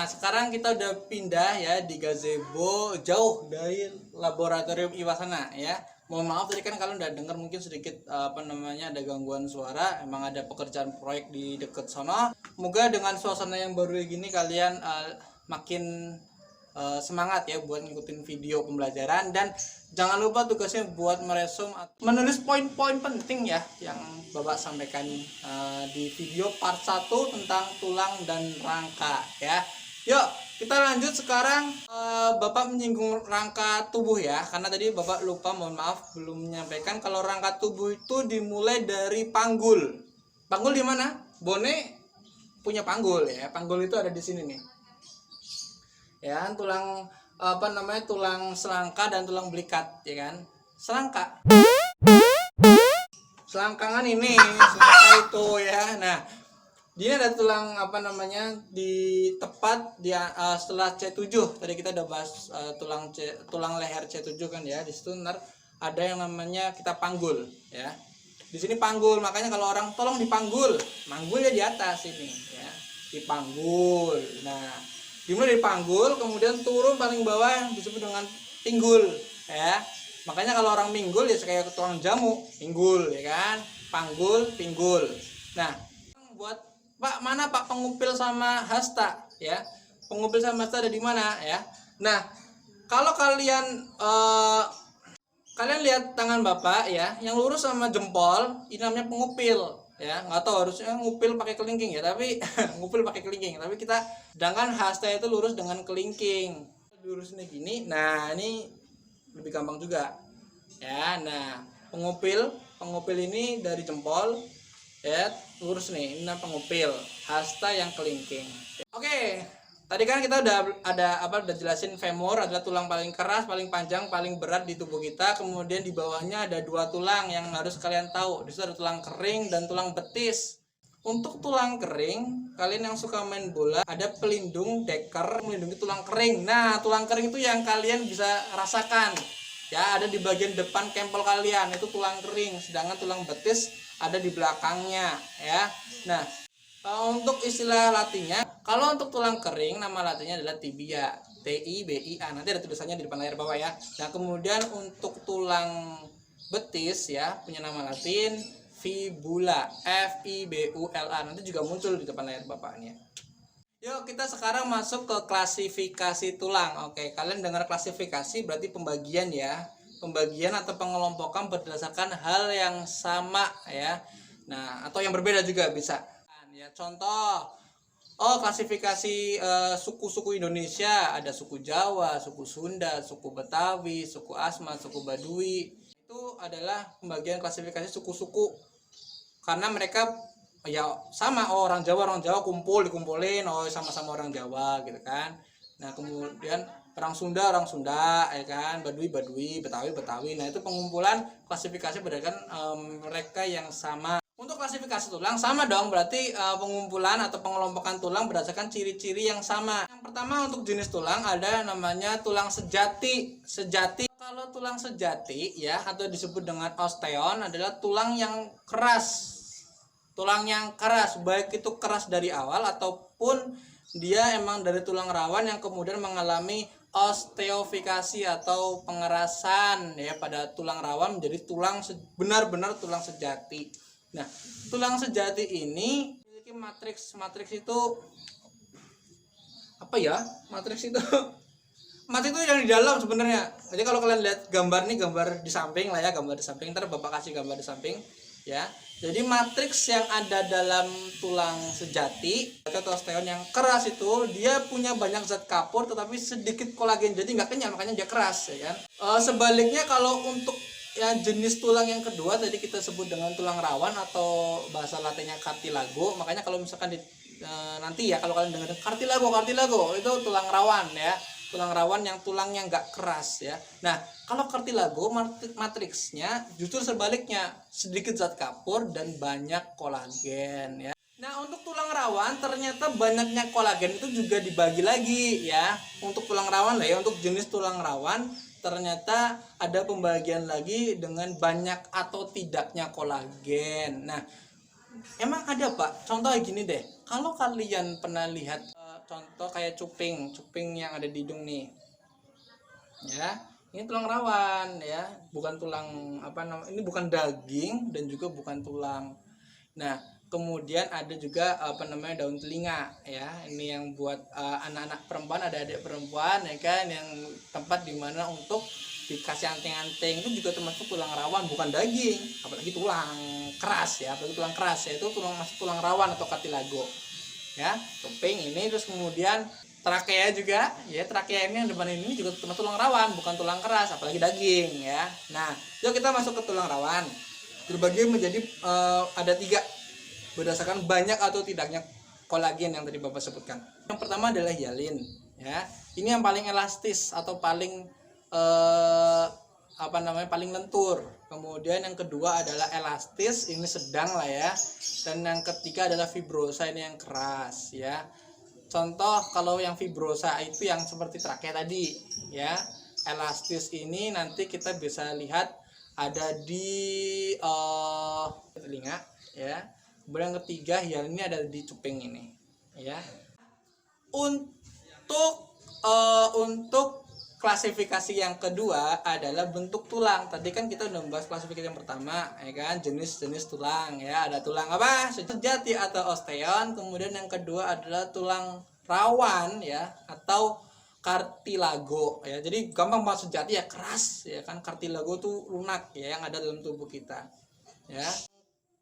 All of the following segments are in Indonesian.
sekarang kita udah pindah ya di gazebo, jauh dari laboratorium Iwasana ya. Mohon maaf tadi kan kalian udah dengar mungkin sedikit ada gangguan suara. Emang ada pekerjaan proyek di deket sana. Semoga dengan suasana yang baru gini kalian makin semangat ya buat ngikutin video pembelajaran, dan jangan lupa tugasnya buat meresum menulis poin-poin penting ya yang Bapak sampaikan di video part 1 tentang tulang dan rangka ya. Yuk kita lanjut sekarang. Bapak menyinggung rangka tubuh ya, karena tadi Bapak lupa, mohon maaf belum menyampaikan kalau rangka tubuh itu dimulai dari panggul. Panggul di mana? Bone punya panggul ya. Panggul itu ada di sini nih. Ya, tulang tulang selangka dan tulang belikat ya kan. Selangkangan ini selangka itu ya. Nah, di sini ada tulang di tepat di setelah C7. Tadi kita udah bahas tulang leher C7 kan ya. Di situ ntar ada yang namanya kita panggul ya. Di sini panggul, makanya kalau orang tolong dipanggul, manggulnya di atas ini ya. Dipanggul. Nah, dimulai dari panggul, kemudian turun paling bawah yang disebut dengan pinggul ya. Makanya kalau orang pinggul ya kayak tukang jamu, pinggul ya kan. Panggul, pinggul. Nah, buat Pak, mana Pak pengupil sama hasta ya? Pengupil sama hasta ada di mana ya? Nah, kalau kalian lihat tangan Bapak ya, yang lurus sama jempol ini namanya pengupil ya. Nggak tahu harusnya ngupil pakai kelingking ya, tapi ngupil pakai kelingking, tapi kita sedangkan hasta itu lurus dengan kelingking. Lurusnya gini. Nah, ini lebih gampang juga ya. Nah, pengupil ini dari jempol ya, lurus nih, ini pengupil, hasta yang kelingking. Oke, tadi kan kita udah jelasin femur adalah tulang paling keras, paling panjang, paling berat di tubuh kita. Kemudian di bawahnya ada 2 tulang yang harus kalian tahu. Di situ ada tulang kering dan tulang betis. Untuk tulang kering, kalian yang suka main bola, ada pelindung deker melindungi tulang kering. Nah, tulang kering itu yang kalian bisa rasakan ya, ada di bagian depan kempel kalian, itu tulang kering. Sedangkan tulang betis ada di belakangnya ya. Nah, untuk istilah latinnya, kalau untuk tulang kering nama latinnya adalah tibia, TIBIA. Nanti ada tulisannya di depan layar bawah ya. Nah, kemudian untuk tulang betis ya punya nama latin fibula, FIBULA. Nanti juga muncul di depan layar Bapaknya. Yuk kita sekarang masuk ke klasifikasi tulang. Oke, kalian dengar klasifikasi berarti pembagian ya. Pembagian atau pengelompokan berdasarkan hal yang sama ya. Nah, atau yang berbeda juga bisa. Ya, contoh, klasifikasi suku-suku Indonesia, ada suku Jawa, suku Sunda, suku Betawi, suku Asmat, suku Baduy. Itu adalah pembagian klasifikasi suku-suku. Karena mereka ya sama, orang Jawa dikumpulin, sama-sama orang Jawa gitu kan. Nah, kemudian orang Sunda ya kan, Baduy, Betawi. Nah, itu pengumpulan klasifikasi berdasarkan mereka yang sama. Untuk klasifikasi tulang sama dong, berarti pengumpulan atau pengelompokan tulang berdasarkan ciri-ciri yang sama. Yang pertama untuk jenis tulang ada namanya tulang sejati. Kalau tulang sejati ya, atau disebut dengan osteon, adalah tulang yang keras. Baik itu keras dari awal ataupun dia emang dari tulang rawan yang kemudian mengalami osteofikasi atau pengerasan ya pada tulang rawan menjadi benar-benar tulang sejati. Nah, tulang sejati ini memiliki matriks itu apa ya? Matriks itu yang di dalam sebenarnya. Jadi kalau kalian lihat gambar di samping lah ya, ntar Bapak kasih gambar di samping ya. Jadi matriks yang ada dalam tulang sejati atau osteon yang keras itu dia punya banyak zat kapur tetapi sedikit kolagen, jadi nggak kenyal, makanya dia keras ya kan. Sebaliknya kalau untuk ya jenis tulang yang kedua tadi kita sebut dengan tulang rawan atau bahasa latinnya cartilago. Makanya kalau misalkan nanti ya kalau kalian dengar cartilago itu tulang rawan ya. Tulang rawan yang tulangnya nggak keras ya. Nah, kalau cartilago matriksnya justru sebaliknya, sedikit zat kapur dan banyak kolagen ya. Nah, untuk tulang rawan ternyata banyaknya kolagen itu juga dibagi lagi ya. Untuk tulang rawan lah ya, untuk jenis tulang rawan ternyata ada pembagian lagi dengan banyak atau tidaknya kolagen. Nah, emang ada Pak, contohnya gini deh, kalau kalian pernah lihat contoh kayak cuping yang ada di hidung nih ya, ini tulang rawan ya, bukan tulang ini bukan daging dan juga bukan tulang. Nah kemudian ada juga daun telinga ya, ini yang buat anak-anak perempuan, ada adik perempuan ya kan, yang tempat dimana untuk dikasih anting-anting, itu juga termasuk tulang rawan, bukan daging, apalagi tulang keras ya, itu masuk tulang rawan atau cartilago ya. Cuping ini, terus kemudian trakea juga ya, trakea ini yang depan ini juga termasuk tulang rawan, bukan tulang keras apalagi daging ya. Nah yuk kita masuk ke tulang rawan, terbagi menjadi ada 3 berdasarkan banyak atau tidaknya kolagen yang tadi Bapak sebutkan. Yang pertama adalah hialin ya, ini yang paling elastis atau paling paling lentur. Kemudian yang kedua adalah elastis, ini sedang lah ya, dan yang ketiga adalah fibrosa, ini yang keras ya. Contoh kalau yang fibrosa itu yang seperti trakea tadi ya, elastis ini nanti kita bisa lihat ada di telinga ya. Kemudian yang ketiga hialin ini ada di cuping ini ya. Untuk klasifikasi yang kedua adalah bentuk tulang. Tadi kan kita udah membahas klasifikasi yang pertama ya kan, jenis-jenis tulang ya. Ada tulang apa? Sejati atau osteon. Kemudian yang kedua adalah tulang rawan ya, atau cartilago ya. Jadi gampang banget, sejati ya keras ya kan, cartilago tuh lunak ya yang ada dalam tubuh kita ya.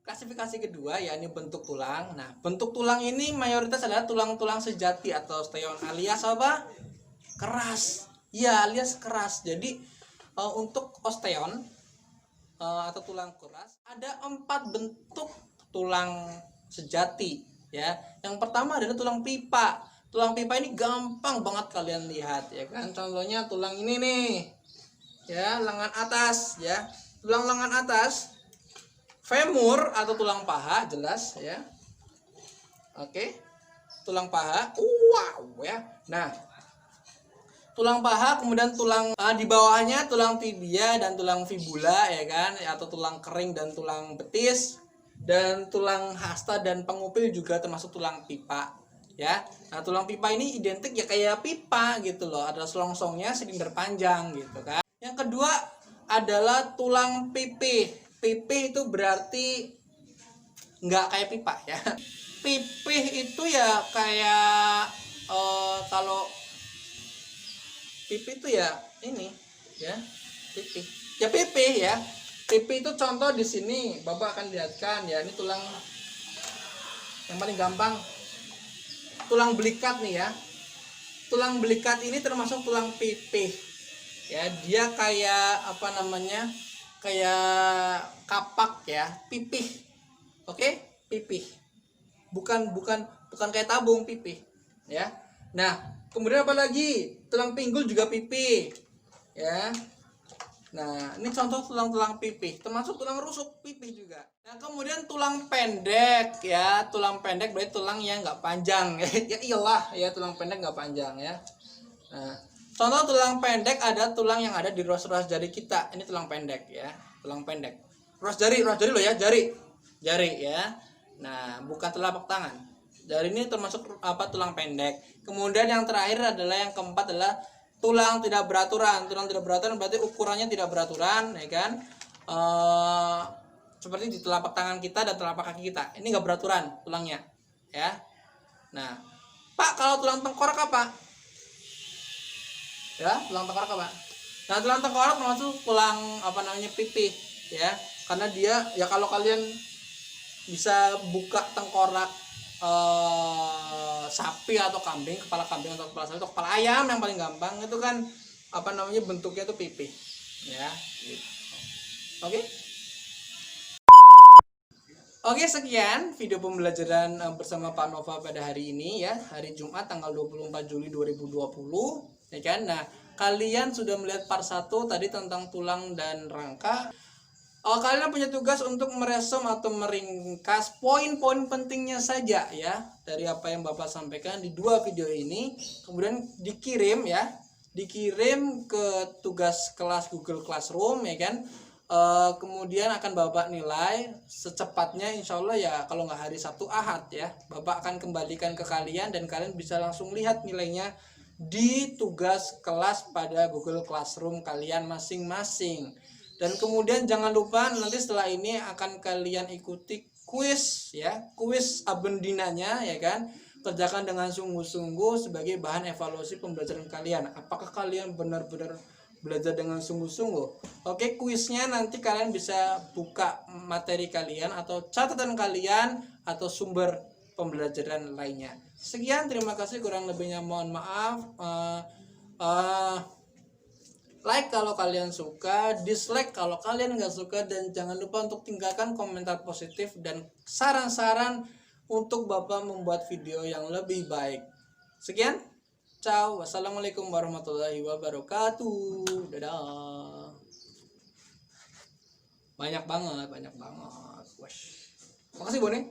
Klasifikasi kedua ya, ini bentuk tulang. Nah bentuk tulang ini mayoritas adalah tulang-tulang sejati atau osteon, alias apa? Keras ya, alias keras. Jadi untuk osteon atau tulang keras ada 4 bentuk tulang sejati ya. Yang pertama adalah tulang pipa. Tulang pipa ini gampang banget kalian lihat ya kan, contohnya tulang ini nih ya, lengan atas ya, tulang lengan atas, femur atau tulang paha, jelas ya. Oke, tulang paha, wow ya. Nah tulang paha, kemudian tulang di bawahnya tulang tibia dan tulang fibula ya kan, atau tulang kering dan tulang betis, dan tulang hasta dan pengupil juga termasuk tulang pipa ya. Nah tulang pipa ini identik ya kayak pipa gitu loh, ada selongsongnya, silinder panjang gitu kan. Yang kedua adalah tulang pipih. Pipih itu berarti nggak kayak pipa ya. Pipih itu ya kayak kalau pipi itu ya ini ya, pipi ya, pipi ya. Pipi itu contoh di sini Bapak akan lihatkan ya, ini tulang yang paling gampang, tulang belikat nih ya. Tulang belikat ini termasuk tulang pipi ya, dia kayak kayak kapak ya, pipih. Oke, pipih, bukan kayak tabung, pipih ya. Nah kemudian apa lagi, tulang pinggul juga pipi ya. Nah ini contoh tulang-tulang pipi, termasuk tulang rusuk pipi juga. Nah kemudian tulang pendek ya, tulang pendek berarti tulang yang nggak panjang ya, iyalah ya, tulang pendek nggak panjang ya. Nah contoh tulang pendek ada tulang yang ada di ruas-ruas jari kita, ini tulang pendek ya, tulang pendek. Ruas jari loh ya, jari ya. Nah bukan telapak tangan. Jari ini termasuk tulang pendek. Kemudian yang terakhir adalah yang keempat adalah tulang tidak beraturan. Tulang tidak beraturan berarti ukurannya tidak beraturan ya kan. Seperti di telapak tangan kita dan telapak kaki kita. Ini nggak beraturan tulangnya ya. Nah, Pak, kalau tulang tengkorak apa? Ya, tulang tengkorak apa? Nah, tulang tengkorak termasuk tulang pipih ya. Karena dia ya, kalau kalian bisa buka tengkorak sapi atau kambing, kepala kambing atau kepala sapi atau kepala ayam yang paling gampang itu kan bentuknya itu pipih ya gitu. Oke, sekian video pembelajaran bersama Pak Nova pada hari ini ya, hari Jumat tanggal 24 Juli 2020 ya kan. Nah kalian sudah melihat part 1 tadi tentang tulang dan rangka. Kalian punya tugas untuk meresum atau meringkas poin-poin pentingnya saja ya dari apa yang Bapak sampaikan di 2 video ini. Kemudian dikirim ke tugas kelas Google Classroom ya kan. kemudian akan Bapak nilai secepatnya, insya Allah ya, kalau nggak hari Sabtu Ahad ya, Bapak akan kembalikan ke kalian dan kalian bisa langsung lihat nilainya di tugas kelas pada Google Classroom kalian masing-masing. Dan kemudian jangan lupa nanti setelah ini akan kalian ikuti kuis ya, kuis abendinanya ya kan. Kerjakan dengan sungguh-sungguh sebagai bahan evaluasi pembelajaran kalian. Apakah kalian benar-benar belajar dengan sungguh-sungguh? Oke, kuisnya nanti kalian bisa buka materi kalian atau catatan kalian atau sumber pembelajaran lainnya. Sekian, terima kasih, kurang lebihnya mohon maaf. Like kalau kalian suka, dislike kalau kalian nggak suka, dan jangan lupa untuk tinggalkan komentar positif dan saran-saran untuk Bapak membuat video yang lebih baik. Sekian, ciao, wassalamualaikum warahmatullahi wabarakatuh, dadah. Banyak banget, Wash. Makasih Bone.